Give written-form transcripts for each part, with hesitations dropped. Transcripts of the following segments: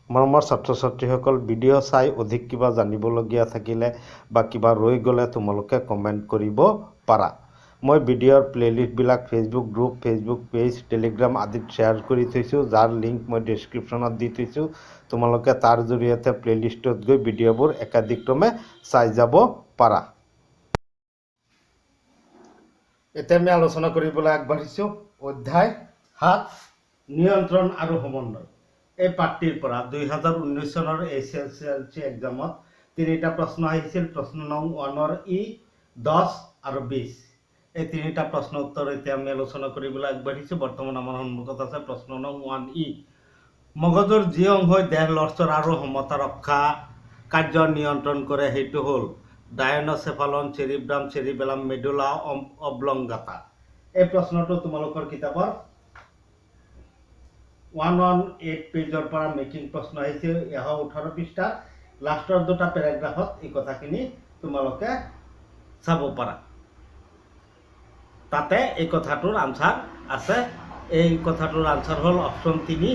মৰমৰ ছাত্ৰ ছাত্ৰীসকল, ভিডিঅ' চাই অধিক কিবা জানিবলগীয়া থাকিলে বা কিবা ৰৈ গ'লে তোমালোকে কমেণ্ট কৰিব পাৰা। মই ভিডিঅ'ৰ প্লেলিষ্টবিলাক Facebook group, Facebook page, Telegram আদিত শ্বেয়াৰ কৰি থৈছোঁ, যাৰ লিংক মই ডেছক্ৰিপশ্যনত দি থৈছোঁ। তোমালোকে তাৰ জৰিয়তে প্লেলিষ্টত গৈ ভিডিঅ'বোৰ একাধিক্ৰমে চাই যাব পাৰা। এতিয়া আমি আলোচনা কৰিবলৈ আগবাঢ়িছোঁ অধ্যায় 7 নিয়ন্ত্ৰণ আৰু সমন্বয়। এই পাঠটিৰ পৰা 2019 চনৰ SSLC এক্সামত 3টা প্ৰশ্ন আহিছিল। প্ৰশ্ন নং 1ৰ ই, 10 আৰু 20। এই 3টা প্ৰশ্ন উত্তৰ এতিয়া আমি আলোচনা কৰিবলৈ আগবাঢ়িছোঁ। বৰ্তমান আমাৰ সন্মুখত আছে প্ৰশ্ন নং 1 ই। মগজুৰ যি অংশই দেহ লৰচৰ আৰু সমতা ৰক্ষা কাৰ্য নিয়ন্ত্ৰণ কৰে সেইটো হ'ল ডায়ন'চেফালন, চেৰিব্ৰাম, চেৰিবেলাম, মেডুলা অব্লংগাটা। এই প্ৰশ্নটো তোমালোকৰ কিতাপৰ 118 পেজৰ পৰা মেকিং প্ৰশ্ন আহিছে। 118 পৃষ্ঠাৰ লাষ্টৰ দুটা পেৰাগ্ৰাফত এই কথাখিনি তোমালোকে চাব পাৰা। তাতে এই কথাটোৰ আনচাৰ আছে। এই কথাটোৰ আনচাৰ হ'ল অপশ্যন 3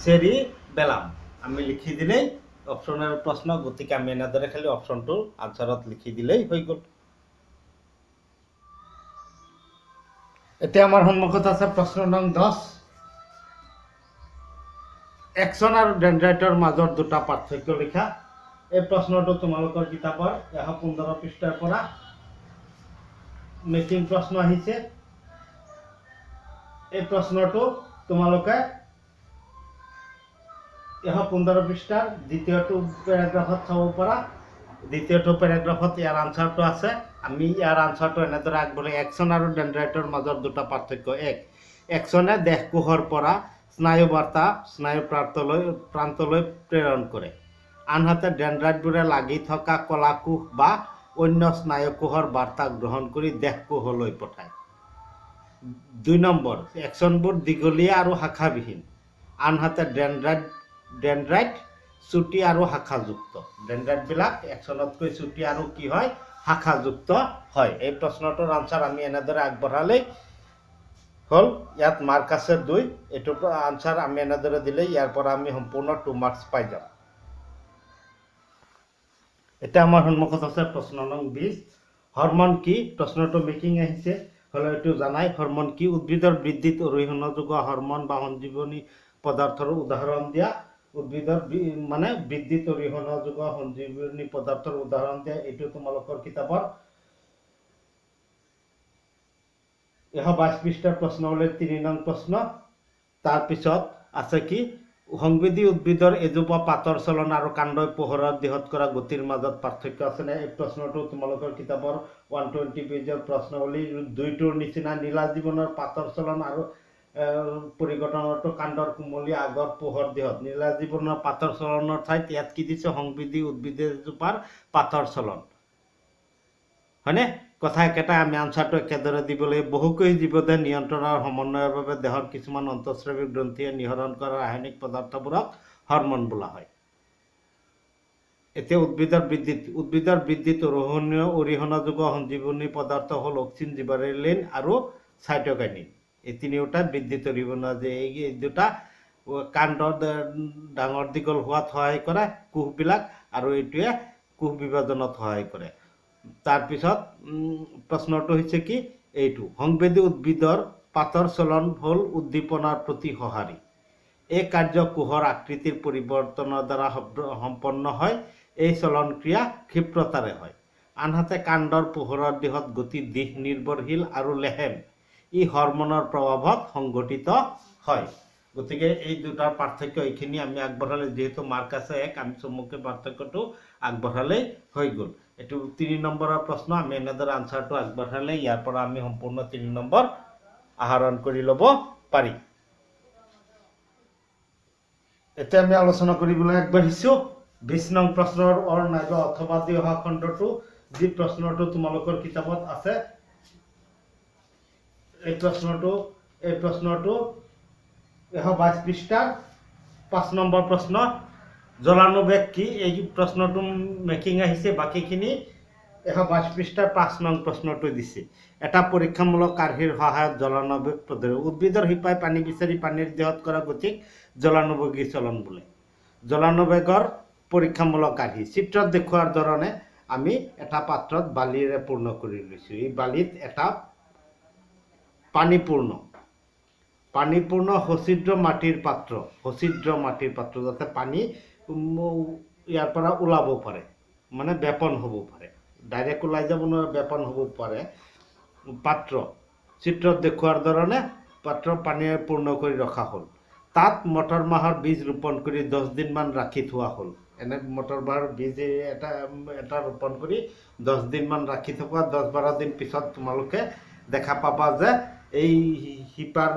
চেৰিবেলাম। আমি লিখি দিলেই অপশ্যনৰ প্ৰশ্ন, গতিকে আমি এনেদৰে খালি অপশ্যনটোৰ আনচাৰত লিখি দিলেই হৈ গ'ল। এতিয়া আমাৰ সন্মুখত আছে প্ৰশ্ন নং 10। একচন আৰু ডেনড্ৰাইটৰ মাজৰ দুটা পাৰ্থক্য লিখা। এই প্ৰশ্নটো তোমালোকৰ কিতাপৰ 115 পৃষ্ঠাৰ পৰা মেকিং প্ৰশ্ন আহিছে। এই প্ৰশ্নটো তোমালোকে 115 পৃষ্ঠাৰ দ্বিতীয়টো পেৰাগ্ৰাফত চাব পাৰা। দ্বিতীয়টো পেৰাগ্ৰাফত ইয়াৰ আনচাৰটো আছে। আমি ইয়াৰ আনচাৰটো এনেদৰে আগবঢ়াই। একচন আৰু ডেনড্ৰাইটৰ মাজৰ দুটা পাৰ্থক্য। 1. একচনে দেহকোষৰ পৰা স্নায়ু বাৰ্তা স্নায়ু প্ৰান্তলৈ প্ৰেৰণ কৰে, আনহাতে ডেনড্ৰাইটবোৰে লাগি থকা কলা কোষ বা অন্য স্নায়ু কোষৰ বাৰ্তা গ্ৰহণ কৰি দেহকোষলৈ পঠায়। 2 নম্বৰ, একচনবোৰ দীঘলীয়া আৰু শাখাবিহীন, আনহাতে ডেনড্ৰাইট চুটি আৰু শাখাযুক্ত। ডেনড্ৰাইটবিলাক একচনতকৈ চুটি আৰু কি হয়, শাখাযুক্ত হয়। এই প্ৰশ্নটোৰ আনচাৰ আমি এনেদৰে আগবঢ়ালেই হ'ল। ইয়াত মাৰ্ক আছে 2। এইটোৰ আনচাৰ আমি এনেদৰে দিলে ইয়াৰ পৰা আমি সম্পূৰ্ণ 2 মাৰ্কছ পাই যাম। এতিয়া আমাৰ সন্মুখত আছে প্ৰশ্ন নং 20। হৰমন কি? প্ৰশ্নটো মেকিং আহিছে, হ'লে এইটো জানাই। হৰমন কি? উদ্ভিদৰ বৃদ্ধিত অৰিহণা যোগোৱা হৰমন বা সঞ্জীৱনী পদাৰ্থৰ উদাহৰণ দিয়া। উদ্ভিদৰ বৃদ্ধিত অৰিহণা যোগোৱা সঞ্জীৱনী পদাৰ্থৰ উদাহৰণ দিয়া। এইটো তোমালোকৰ কিতাপৰ 122 পৃষ্ঠাৰ প্ৰশ্ন হ'লে 3 নং প্ৰশ্ন। তাৰপিছত আছে কি? সংবেদী উদ্ভিদৰ এজোপা পাতৰ চলন আৰু কাণ্ডই পোহৰৰ দিশত কৰা গতিৰ মাজত পাৰ্থক্য আছেনে? এই প্ৰশ্নটো তোমালোকৰ কিতাপৰ 120 পেজৰ প্ৰশ্নাৱলী 2টোৰ নিচিনা। নীলা জীৱনৰ পাতৰ চলন আৰু পৰিঘটনটো কাণ্ডৰ কুমলীয়া আগৰ পোহৰ দিশত। নীলা জীৱনৰ পাতৰ চলনৰ ঠাইত ইয়াত কি দিছে? সংবেদী উদ্ভিদ এজোপাৰ পাতৰ চলন, হয়নে? কথা একেটাই। আমি আনচাৰটো একেদৰে দিব লাগিব। বহুকেই জীৱদেহ নিয়ন্ত্ৰণ আৰু সমন্বয়ৰ বাবে দেহৰ কিছুমান অন্তঃস্ৰাৱী গ্ৰন্থিয়ে নিঃসৰণ কৰা ৰাসায়নিক পদাৰ্থবোৰক হৰমন বোলা হয়। এতিয়া উদ্ভিদৰ বৃদ্ধিত অৰিহণা যোগোৱা সঞ্জীৱনী পদাৰ্থ হ'ল অক্সিন, জিবাৰেলিন আৰু চাইটোকাইনিন। এই তিনিওটা বৃদ্ধিত অৰিহণা যে এই দুটা কাণ্ড ডাঙৰ দীঘল হোৱাত সহায় কৰে কোষবিলাক, আৰু এইটোৱে কোষ বিভাজনত সহায় কৰে। তাৰপিছত প্ৰশ্নটো হৈছে কি? এইটো সংবেদী উদ্ভিদৰ পাতৰ চলন হ'ল উদ্দীপনাৰ প্ৰতি সঁহাৰি। এই কাৰ্য কোষৰ আকৃতিৰ পৰিৱৰ্তনৰ দ্বাৰা সম্পন্ন হয়। এই চলন ক্ৰিয়া ক্ষিপ্ৰতাৰে হয়, আনহাতে কাণ্ডৰ পোহৰৰ দিশত গতি দিশ নিৰ্ভৰশীল আৰু লেহেম। ই হৰমনৰ প্ৰভাৱত সংঘটিত হয়। গতিকে এই দুটাৰ পাৰ্থক্য এইখিনি আমি আগবঢ়ালে, যিহেতু মাৰ্ক আছে 1, আমি চমুকৈ পাৰ্থক্যটো আগবঢ়ালেই হৈ গ'ল। এইটো 3 নম্বৰৰ প্ৰশ্ন। আমি এনেদৰে আনচাৰটো আগবঢ়ালে ইয়াৰ পৰা আমি সম্পূৰ্ণ 3 নম্বৰ আহৰণ কৰি ল'ব পাৰি। এতিয়া আমি আলোচনা কৰিবলৈ আগবাঢ়িছোঁ 20 নং প্ৰশ্নৰ অৰ নাইবা অথবা দি অহা খণ্ডটো, যি প্ৰশ্নটো তোমালোকৰ কিতাপত আছে। এই প্ৰশ্নটো 122 পৃষ্ঠাৰ 5 নম্বৰ প্ৰশ্ন। জলানুবেগ কি? এই প্ৰশ্নটো মেকিং আহিছে। বাকীখিনি 122 পৃষ্ঠাৰ 5 নং প্ৰশ্নটো দিছে। এটা পৰীক্ষামূলক আৰ্হিৰ সহায়ত জলানুবেগ পদ্ধতি। উদ্ভিদৰ শিপাই পানী বিচাৰি পানীৰ দেহত কৰা গতিক জলানুবেগী চলন বোলে। জলানবেগৰ পৰীক্ষামূলক আৰ্হি চিত্ৰত দেখুৱাৰ ধৰণে আমি এটা পাত্ৰত বালিৰে পূৰ্ণ কৰি লৈছোঁ। এই বালিত এটা পানীপূৰ্ণ সছিদ্ৰ মাটিৰ পাত্ৰ যাতে পানী ইয়াৰ পৰা ওলাব পাৰে, মানে বেপন হ'ব পাৰে, ডাইৰেক্ট ওলাই যাব নোৱাৰে, বেপন হ'ব পাৰে পাত্ৰ চিত্ৰত দেখুৱাৰ ধৰণে পাত্ৰ পানীৰে পূৰ্ণ কৰি ৰখা হ'ল। তাত মটৰ মাহৰ বীজ ৰোপণ কৰি 10 দিনমান ৰাখি থোৱা হ'ল। এনে মটৰ মাহৰ বীজ এটা ৰোপণ কৰি 10 দিনমান ৰাখি থকা 10-12 দিন পিছত তোমালোকে দেখা পাবা যে এই শিপাৰ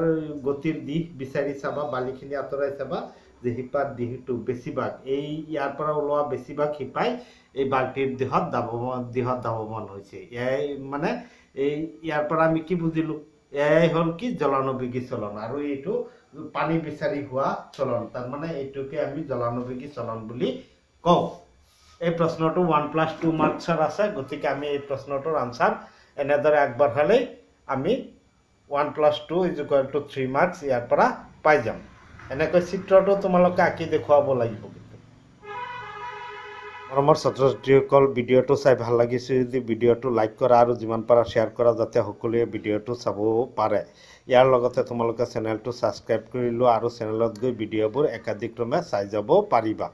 গতিৰ দিশ বিচাৰি চাবা, বালিখিনি আঁতৰাই চাবা যে শিপাৰ দিশটো বেছিভাগ ইয়াৰ পৰা ওলোৱা বেছিভাগ শিপাই এই বাল্টিৰ দিশত ধাৱমান হৈছে। এয়াই মানে ইয়াৰ পৰা আমি কি বুজিলোঁ, এয়াই হ'ল কি জলানবেগী চলন, আৰু এইটো পানী বিচাৰি হোৱা চলন, তাৰমানে এইটোকে আমি জলানবেগী চলন বুলি কওঁ। এই প্ৰশ্নটো 1+2 মাৰ্কছৰ আছে, গতিকে আমি এই প্ৰশ্নটোৰ আনচাৰ এনেদৰে আগবঢ়ালেই আমি 1+2 = 3 মাৰ্কছ ইয়াৰ পৰা পাই যাম। এনেকৈ চিত্ৰটো তোমালোকে আঁকি দেখুৱাব লাগিব। মৰমৰ ছাত্ৰ ছাত্ৰীসকল, ভিডিঅ'টো চাই ভাল লাগিছে যদি ভিডিঅ'টো লাইক কৰা আৰু যিমান পাৰা শ্বেয়াৰ কৰা, যাতে সকলোৱে ভিডিঅ'টো চাব পাৰে। ইয়াৰ লগতে তোমালোকে চেনেলটো ছাবস্ক্ৰাইব কৰি লোৱা আৰু চেনেলত গৈ ভিডিঅ'বোৰ একাধিক্ৰমে চাই যাব পাৰিবা।